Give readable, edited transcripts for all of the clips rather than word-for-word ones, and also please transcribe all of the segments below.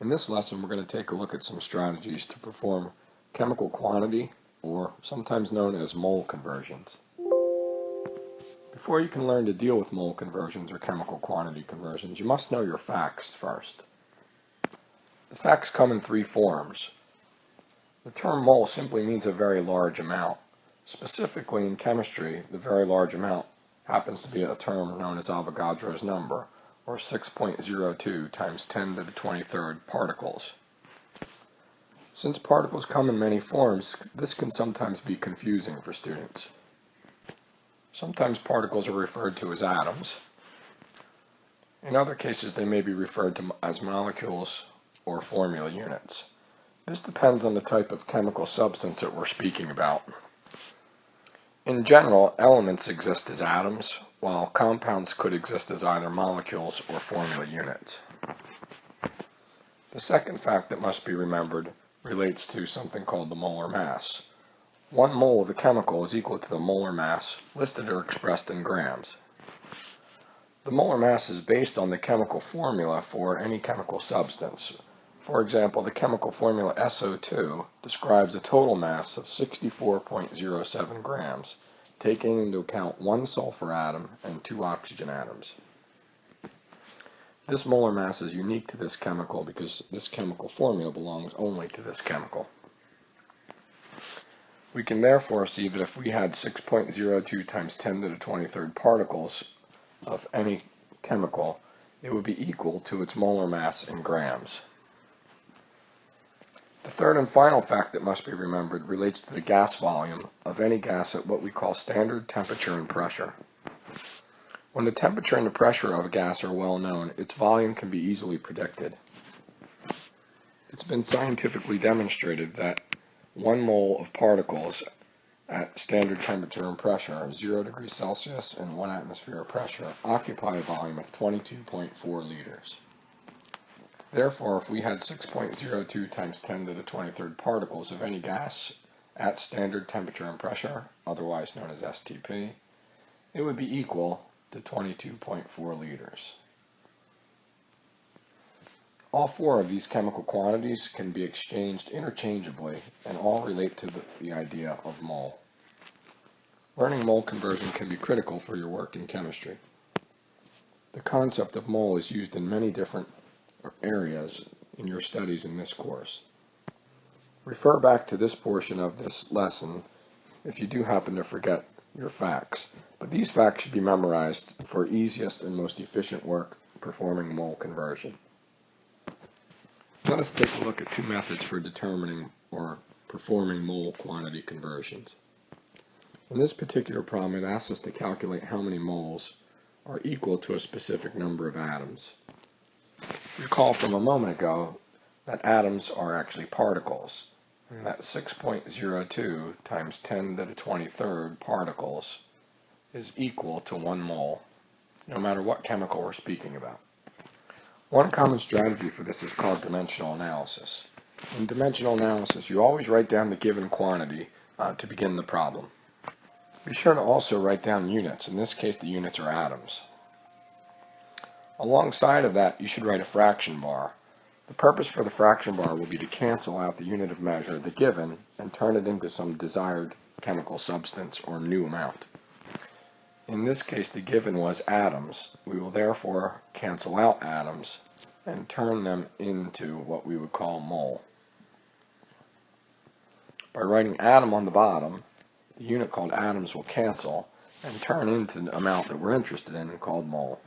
In this lesson, we're going to take a look at some strategies to perform chemical quantity, or sometimes known as mole conversions. Before you can learn to deal with mole conversions or chemical quantity conversions, you must know your facts first. The facts come in three forms. The term mole simply means a very large amount. Specifically in chemistry, the very large amount happens to be a term known as Avogadro's number, or 6.02 times 10 to the 23rd particles. Since particles come in many forms, this can sometimes be confusing for students. Sometimes particles are referred to as atoms. In other cases, they may be referred to as molecules or formula units. This depends on the type of chemical substance that we're speaking about. In general, elements exist as atoms, while compounds could exist as either molecules or formula units. The second fact that must be remembered relates to something called the molar mass. 1 mole of a chemical is equal to the molar mass listed or expressed in grams. The molar mass is based on the chemical formula for any chemical substance. For example, the chemical formula SO2 describes a total mass of 64.07 grams, taking into account 1 sulfur atom and 2 oxygen atoms. This molar mass is unique to this chemical because this chemical formula belongs only to this chemical. We can therefore see that if we had 6.02 times 10 to the 23rd particles of any chemical, it would be equal to its molar mass in grams. The third and final fact that must be remembered relates to the gas volume of any gas at what we call standard temperature and pressure. When the temperature and the pressure of a gas are well known, its volume can be easily predicted. It's been scientifically demonstrated that 1 mole of particles at standard temperature and pressure, 0 degrees Celsius and 1 atmosphere of pressure, occupy a volume of 22.4 liters. Therefore, if we had 6.02 times 10 to the 23rd particles of any gas at standard temperature and pressure, otherwise known as STP, it would be equal to 22.4 liters. All 4 of these chemical quantities can be exchanged interchangeably and all relate to the idea of mole. Learning mole conversion can be critical for your work in chemistry. The concept of mole is used in many different areas in your studies in this course. Refer back to this portion of this lesson if you do happen to forget your facts, but these facts should be memorized for easiest and most efficient work performing mole conversion. Let us take a look at 2 methods for determining or performing mole quantity conversions. In this particular problem, it asks us to calculate how many moles are equal to a specific number of atoms. Recall from a moment ago that atoms are actually particles, and that 6.02 times 10 to the 23rd particles is equal to 1 mole, no matter what chemical we're speaking about. One common strategy for this is called dimensional analysis. In dimensional analysis, you always write down the given quantity to begin the problem. Be sure to also write down units. In this case, the units are atoms. Alongside of that, you should write a fraction bar. The purpose for the fraction bar will be to cancel out the unit of measure, the given, and turn it into some desired chemical substance or new amount. In this case, the given was atoms. We will therefore cancel out atoms and turn them into what we would call mole. By writing atom on the bottom, the unit called atoms will cancel and turn into the amount that we're interested in called mole.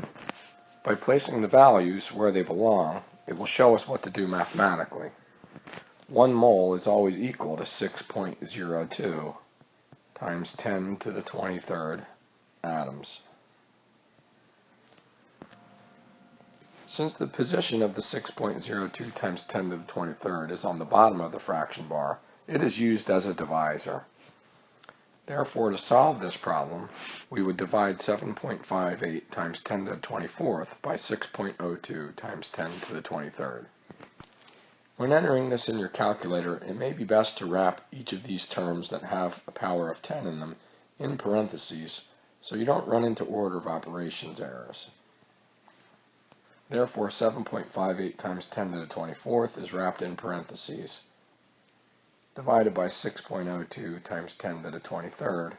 By placing the values where they belong, it will show us what to do mathematically. 1 mole is always equal to 6.02 times 10 to the 23rd atoms. Since the position of the 6.02 times 10 to the 23rd is on the bottom of the fraction bar, it is used as a divisor. Therefore, to solve this problem, we would divide 7.58 times 10 to the 24th by 6.02 times 10 to the 23rd. When entering this in your calculator, it may be best to wrap each of these terms that have a power of 10 in them in parentheses so you don't run into order of operations errors. Therefore, 7.58 times 10 to the 24th is wrapped in parentheses, divided by 6.02 times 10 to the 23rd,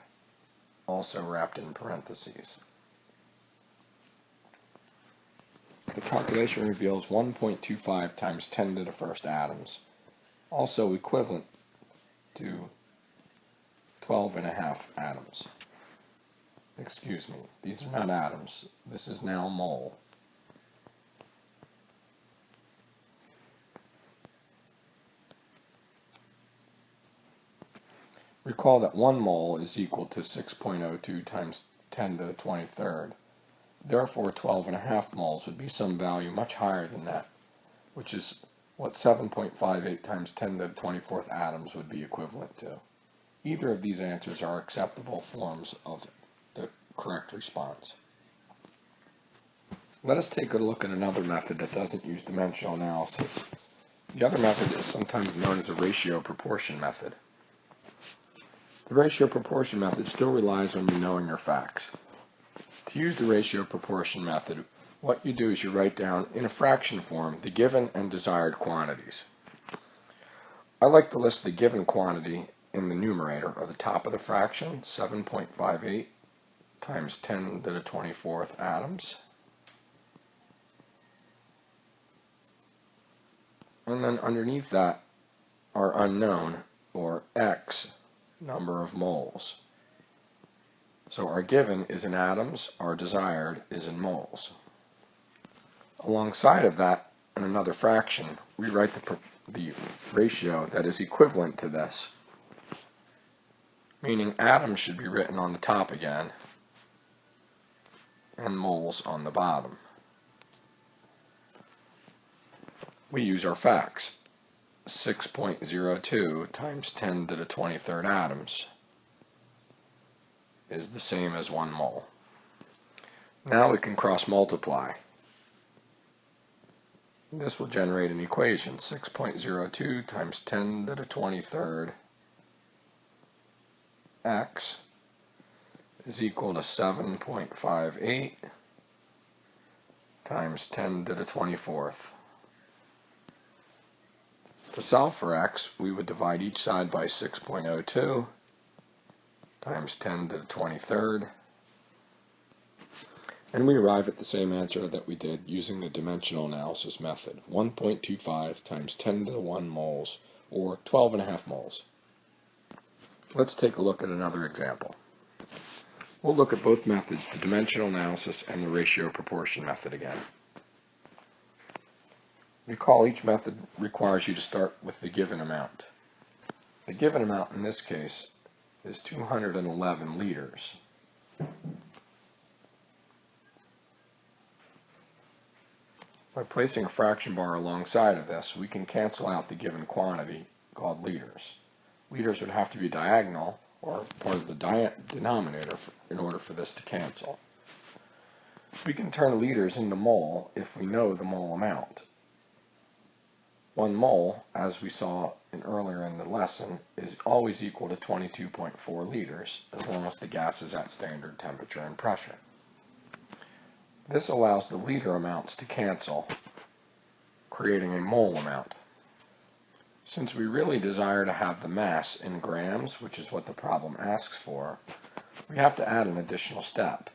also wrapped in parentheses. The calculation reveals 1.25 times 10 to the first atoms, also equivalent to 12.5 atoms. Excuse me, these are not atoms. This is now mole. Recall that 1 mole is equal to 6.02 times 10 to the 23rd. Therefore, 12.5 moles would be some value much higher than that, which is what 7.58 times 10 to the 24th atoms would be equivalent to. Either of these answers are acceptable forms of the correct response. Let us take a look at another method that doesn't use dimensional analysis. The other method is sometimes known as a ratio proportion method. The ratio proportion method still relies on you knowing your facts. To use the ratio proportion method, what you do is you write down in a fraction form the given and desired quantities. I like to list the given quantity in the numerator, or the top of the fraction, 7.58 times 10 to the 24th atoms. And then underneath that are unknown, or X, number of moles. So our given is in atoms, our desired is in moles. Alongside of that, in another fraction, we write the ratio that is equivalent to this, meaning atoms should be written on the top again, and moles on the bottom. We use our facts. 6.02 times 10 to the 23rd atoms is the same as 1 mole. Now we can cross multiply. This will generate an equation. 6.02 times 10 to the 23rd X is equal to 7.58 times 10 to the 24th. To solve for X, we would divide each side by 6.02 times 10 to the 23rd, and we arrive at the same answer that we did using the dimensional analysis method, 1.25 times 10 to the 1 moles, or 12.5 moles. Let's take a look at another example. We'll look at both methods, the dimensional analysis and the ratio proportion method again. Recall each method requires you to start with the given amount. The given amount in this case is 211 liters. By placing a fraction bar alongside of this, we can cancel out the given quantity called liters. Liters would have to be diagonal or part of the denominator in order for this to cancel. We can turn liters into mole if we know the mole amount. 1 mole, as we saw earlier in the lesson, is always equal to 22.4 liters, as long as the gas is at standard temperature and pressure. This allows the liter amounts to cancel, creating a mole amount. Since we really desire to have the mass in grams, which is what the problem asks for, we have to add an additional step.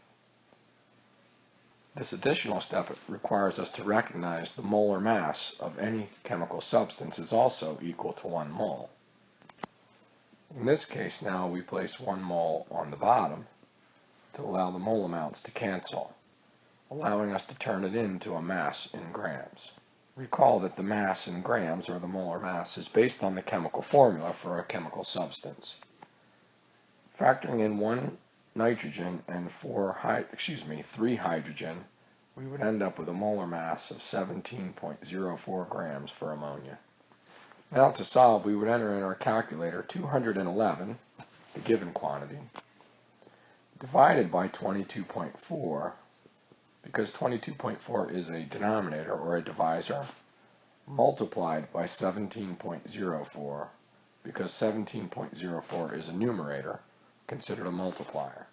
This additional step requires us to recognize the molar mass of any chemical substance is also equal to 1 mole. In this case, now we place 1 mole on the bottom to allow the mole amounts to cancel, allowing us to turn it into a mass in grams. Recall that the mass in grams, or the molar mass, is based on the chemical formula for a chemical substance. Factoring in 1 nitrogen and 3 hydrogen, we would end up with a molar mass of 17.04 grams for ammonia. Now to solve, we would enter in our calculator 211, the given quantity, divided by 22.4, because 22.4 is a denominator or a divisor, multiplied by 17.04, because 17.04 is a numerator, considered a multiplier.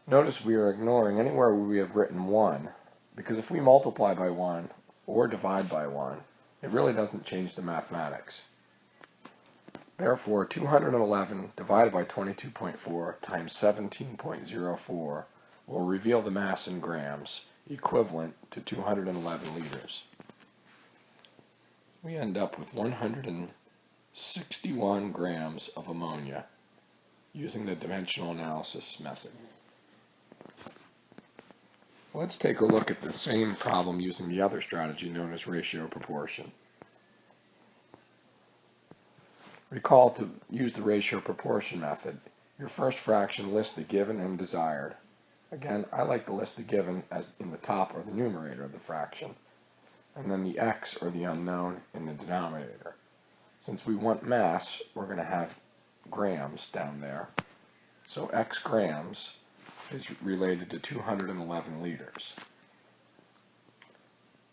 Notice we are ignoring anywhere where we have written 1 because if we multiply by 1 or divide by 1, it really doesn't change the mathematics. Therefore, 211 divided by 22.4 times 17.04 will reveal the mass in grams, equivalent to 211 liters. We end up with 161 grams of ammonia using the dimensional analysis method. Let's take a look at the same problem using the other strategy known as ratio proportion. Recall to use the ratio proportion method. Your first fraction lists the given and desired. Again, I like to list the given as in the top or the numerator of the fraction, and then the x or the unknown in the denominator. Since we want mass, we're going to have grams down there. So x grams is related to 211 liters.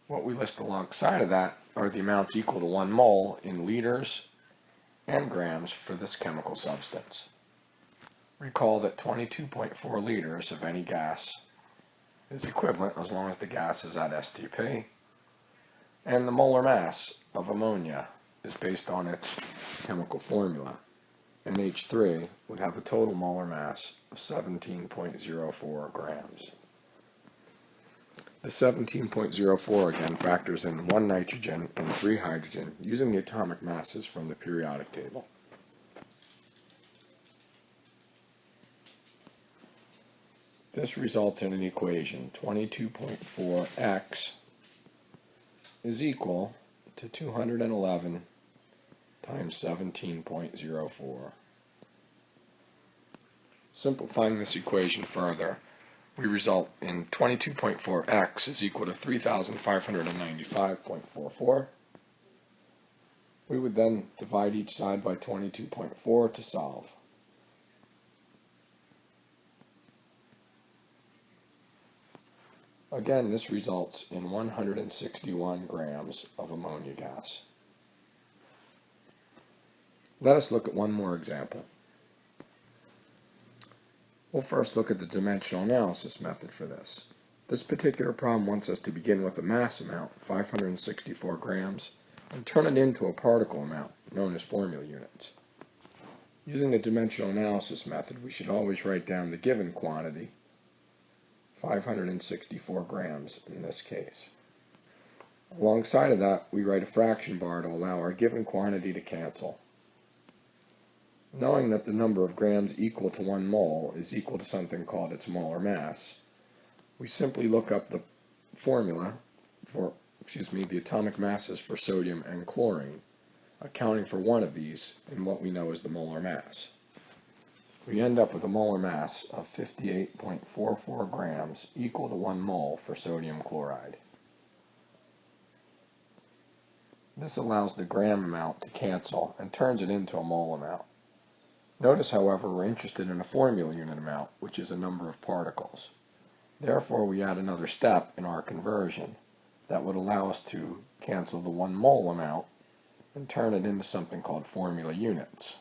What we list alongside of that are the amounts equal to 1 mole in liters and grams for this chemical substance. Recall that 22.4 liters of any gas is equivalent as long as the gas is at STP, and the molar mass of ammonia is based on its chemical formula. NH3 would have a total molar mass of 17.04 grams. The 17.04 again factors in 1 nitrogen and 3 hydrogen using the atomic masses from the periodic table. This results in an equation. 22.4x is equal to 211 times 17.04. Simplifying this equation further, we result in 22.4x is equal to 3,595.44. We would then divide each side by 22.4 to solve. Again, this results in 161 grams of ammonia gas. Let us look at one more example. We'll first look at the dimensional analysis method for this. This particular problem wants us to begin with a mass amount, 564 grams, and turn it into a particle amount, known as formula units. Using the dimensional analysis method, we should always write down the given quantity, 564 grams in this case. Alongside of that, we write a fraction bar to allow our given quantity to cancel. Knowing that the number of grams equal to 1 mole is equal to something called its molar mass, we simply look up the formula for, the atomic masses for sodium and chlorine, accounting for one of these in what we know as the molar mass. We end up with a molar mass of 58.44 grams, equal to 1 mole for sodium chloride. This allows the gram amount to cancel and turns it into a mole amount. Notice, however, we're interested in a formula unit amount, which is a number of particles. Therefore, we add another step in our conversion that would allow us to cancel the 1 mole amount and turn it into something called formula units.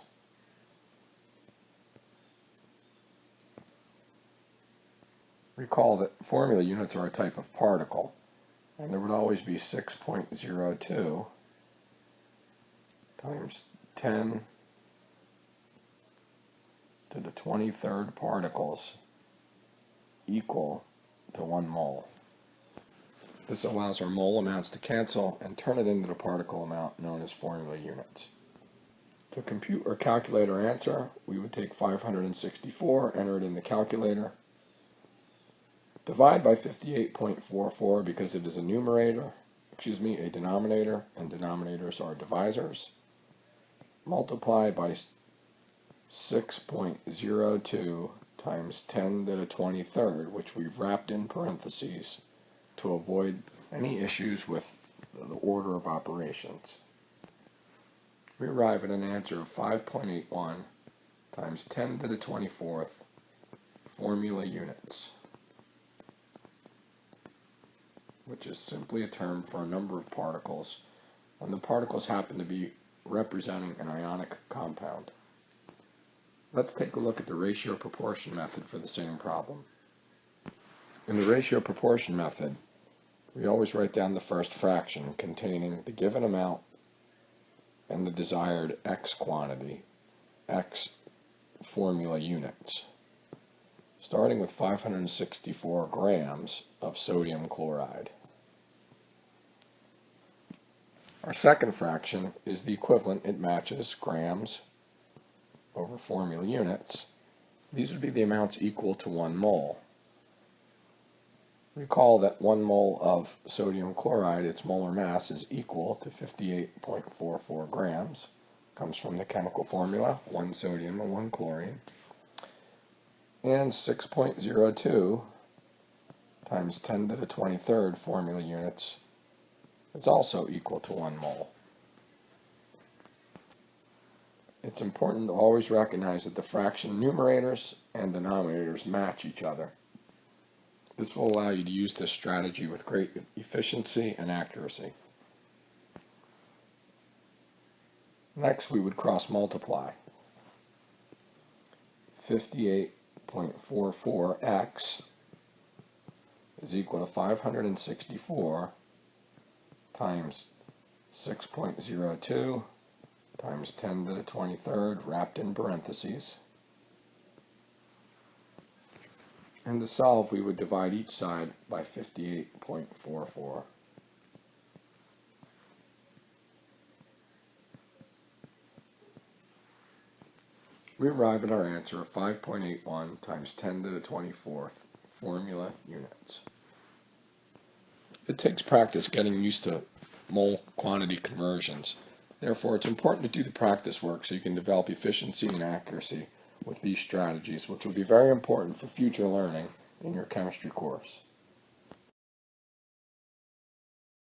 Recall that formula units are a type of particle, and there would always be 6.02 times 10 to the 23rd particles equal to 1 mole. This allows our mole amounts to cancel and turn it into the particle amount known as formula units. To compute or calculate our answer, we would take 564, enter it in the calculator, divide by 58.44 because it is a denominator, and denominators are divisors. Multiply by 6.02 times 10 to the 23rd, which we've wrapped in parentheses to avoid any issues with the order of operations. We arrive at an answer of 5.81 times 10 to the 24th formula units, which is simply a term for a number of particles when the particles happen to be representing an ionic compound. Let's take a look at the ratio proportion method for the same problem. In the ratio proportion method, We always write down the first fraction containing the given amount and the desired X quantity, X formula units, starting with 564 grams of sodium chloride. Our second fraction is the equivalent. It matches grams over formula units. These would be the amounts equal to 1 mole. Recall that 1 mole of sodium chloride, its molar mass, is equal to 58.44 grams. Comes from the chemical formula, 1 sodium and 1 chlorine. And 6.02 times 10 to the 23rd formula units is also equal to 1 mole. It's important to always recognize that the fraction numerators and denominators match each other. This will allow you to use this strategy with great efficiency and accuracy. Next, we would cross multiply. 58.44x is equal to 564 times 6.02 times 10 to the 23rd, wrapped in parentheses. And to solve, we would divide each side by 58.44. We arrive at our answer of 5.81 times 10 to the 24th formula units. It takes practice getting used to mole quantity conversions. Therefore, it's important to do the practice work so you can develop efficiency and accuracy with these strategies, which will be very important for future learning in your chemistry course.